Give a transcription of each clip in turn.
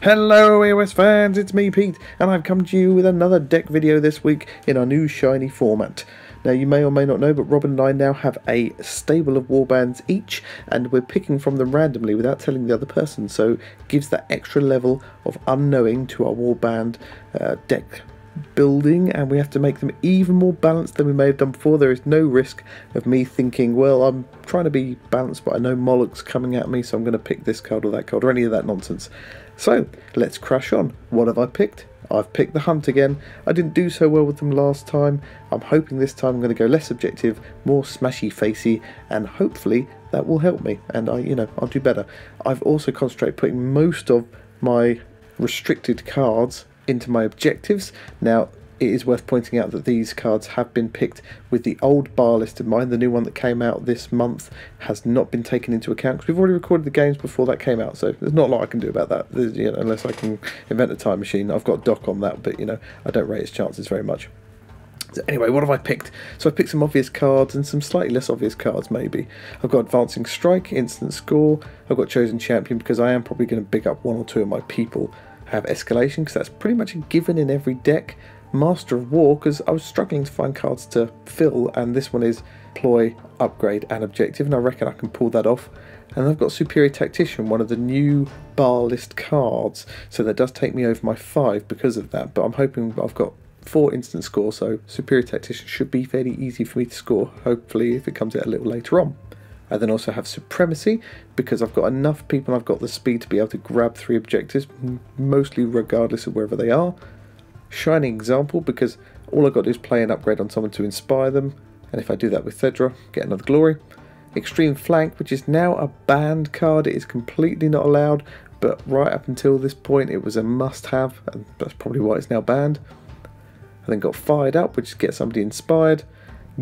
Hello AOS fans, it's me Pete, and I've come to you with another deck video this week in our new shiny format. Now you may or may not know, but Robin and I now have a stable of warbands each, and we're picking from them randomly without telling the other person, so it gives that extra level of unknowing to our warband deck building, and we have to make them even more balanced than we may have done before. There is no risk of me thinking, well, I'm trying to be balanced but I know Moloch's coming at me, so I'm going to pick this card or that card or any of that nonsense. So let's crash on. What have I picked? I've picked the Hunt again. I didn't do so well with them last time. I'm hoping this time I'm going to go less objective, more smashy facey, and hopefully that will help me, and I'll do better. I've also concentrated putting most of my restricted cards into my objectives. Now it is worth pointing out that these cards have been picked with the old bar list in mind. The new one that came out this month has not been taken into account because we've already recorded the games before that came out, so there's not a lot I can do about that, unless I can invent a time machine. I've got Doc on that, but I don't rate its chances very much. So anyway, what have I picked? So I've picked some obvious cards and some slightly less obvious cards maybe. I've got Advancing Strike, Instant Score. I've got Chosen Champion because I am probably going to big up one or two of my people. I have Escalation because that's pretty much a given in every deck. Master of War because I was struggling to find cards to fill, and this one is Ploy, Upgrade and Objective, and I reckon I can pull that off. And I've got Superior Tactician, one of the new bar list cards, so that does take me over my 5 because of that, but I'm hoping I've got 4 instant score, so Superior Tactician should be fairly easy for me to score, hopefully, if it comes out a little later on. I then also have Supremacy because I've got enough people and I've got the speed to be able to grab 3 objectives, mostly regardless of wherever they are. Shining Example because all I've got to do is play an upgrade on someone to inspire them, and if I do that with Thedra, get another glory. Extreme Flank, which is now a banned card. It is completely not allowed, but right up until this point it was a must-have, and that's probably why it's now banned. I then got Fired Up, which is get somebody inspired.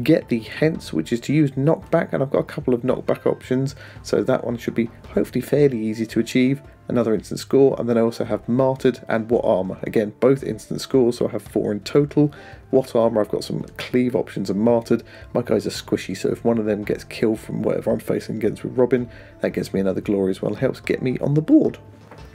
Get the Hence, which is to use knockback, and I've got a couple of knockback options, so that one should be hopefully fairly easy to achieve. Another instant score, and then I also have Martyred and What Armor. Again, both instant scores, so I have 4 in total. What Armor, I've got some cleave options and Martyred. My guys are squishy, so if one of them gets killed from whatever I'm facing against with Robin, that gets me another glory as well, and helps get me on the board.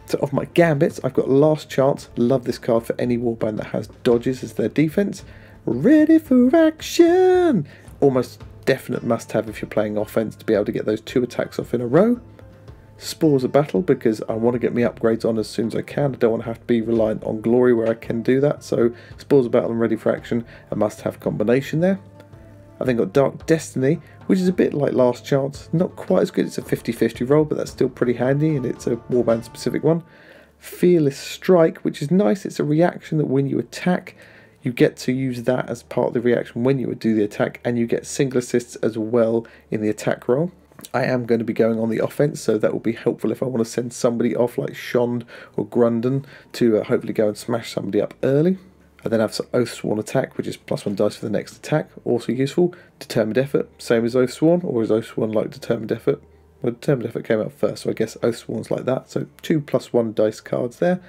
So of my gambits, I've got Last Chance. Love this card for any warband that has dodges as their defense. Ready for action! Almost definite must-have if you're playing offense to be able to get those 2 attacks off in a row. Spores of Battle because I want to get me upgrades on as soon as I can. I don't want to have to be reliant on glory where I can do that. So Spores of Battle and Ready for Action, a must-have combination there. I then got Dark Destiny, which is a bit like Last Chance. Not quite as good, it's a 50-50 roll, but that's still pretty handy and it's a warband specific one. Fearless Strike, which is nice. It's a reaction that when you attack, you get to use that as part of the reaction when you would do the attack, and you get single assists as well in the attack roll. I am going to be going on the offense, so that will be helpful if I want to send somebody off like Shond or Grundon to hopefully go and smash somebody up early. I then have Oathsworn Attack, which is +1 dice for the next attack, also useful. Determined Effort, same as Oathsworn, or is Oathsworn like Determined Effort? Well, Determined Effort came out first, so I guess Oathsworn's like that, so 2 +1 dice cards there.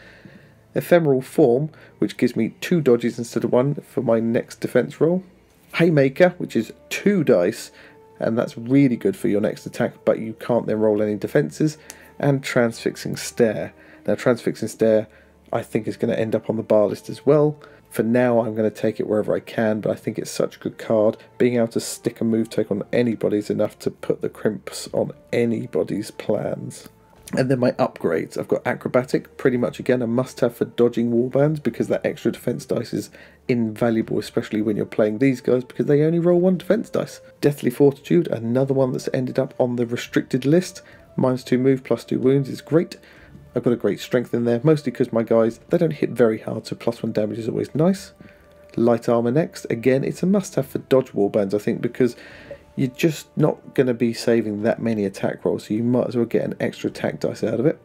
Ephemeral Form, which gives me 2 dodges instead of 1 for my next defense roll. Haymaker, which is 2 dice, and that's really good for your next attack, but you can't then roll any defenses. And Transfixing Stare. Now Transfixing Stare I think is going to end up on the bar list as well. For now I'm going to take it wherever I can, but I think it's such a good card. Being able to stick a move take on anybody's enough to put the crimps on anybody's plans. And then my upgrades, I've got Acrobatic, pretty much again a must-have for dodging warbands because that extra defense dice is invaluable, especially when you're playing these guys because they only roll 1 defense dice. Deathly Fortitude, another one that's ended up on the restricted list. -2 move, +2 wounds is great. I've got a great strength in there, mostly because my guys, they don't hit very hard, so +1 damage is always nice. Light Armor next, again it's a must-have for dodge warbands I think because you're just not going to be saving that many attack rolls, so you might as well get an extra attack dice out of it.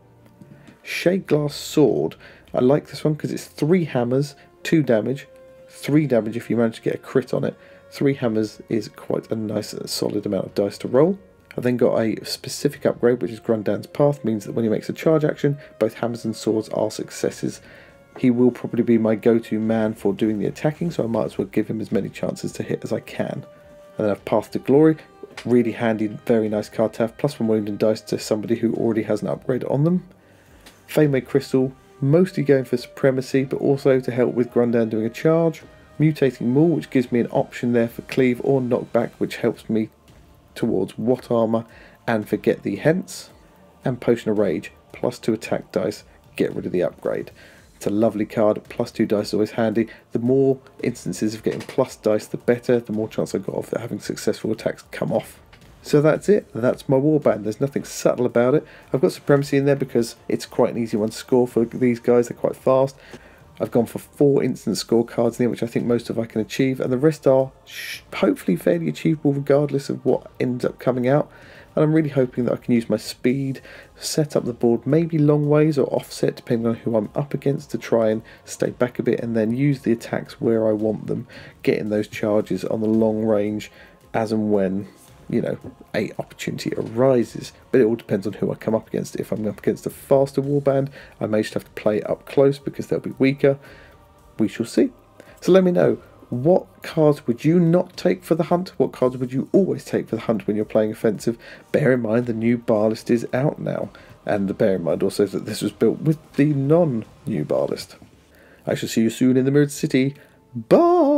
Shade Glass Sword. I like this one because it's 3 hammers, 2 damage, 3 damage if you manage to get a crit on it. 3 hammers is quite a nice solid amount of dice to roll. I've then got a specific upgrade, which is Grundan's Path, means that when he makes a charge action, both hammers and swords are successes. He will probably be my go-to man for doing the attacking, so I might as well give him as many chances to hit as I can. And then I've Path to Glory, really handy, very nice card to have, +1 wound and dice to somebody who already has an upgrade on them. Fame Crystal, mostly going for supremacy, but also to help with Grundan doing a charge. Mutating Maul, which gives me an option there for cleave or knockback, which helps me towards What armor and forget the hence. And Potion of Rage, +2 attack dice, get rid of the upgrade. It's a lovely card, +2 dice is always handy. The more instances of getting plus dice, the better, the more chance I've got of having successful attacks come off. So that's it, that's my warband. There's nothing subtle about it. I've got supremacy in there because it's quite an easy one to score for these guys, they're quite fast. I've gone for 4 instant score cards in there, which I think most of I can achieve, and the rest are hopefully fairly achievable regardless of what ends up coming out. And I'm really hoping that I can use my speed, set up the board maybe long ways or offset depending on who I'm up against to try and stay back a bit, and then use the attacks where I want them, getting those charges on the long range as and when, you know, a opportunity arises. But it all depends on who I come up against. If I'm up against a faster warband, I may just have to play it up close because they'll be weaker. We shall see. So let me know, what cards would you not take for the hunt? What cards would you always take for the hunt when you're playing offensive? Bear in mind the new bar list is out now, and bear in mind also that this was built with the non-new bar list. I shall see you soon in the Mirrored City. Bye!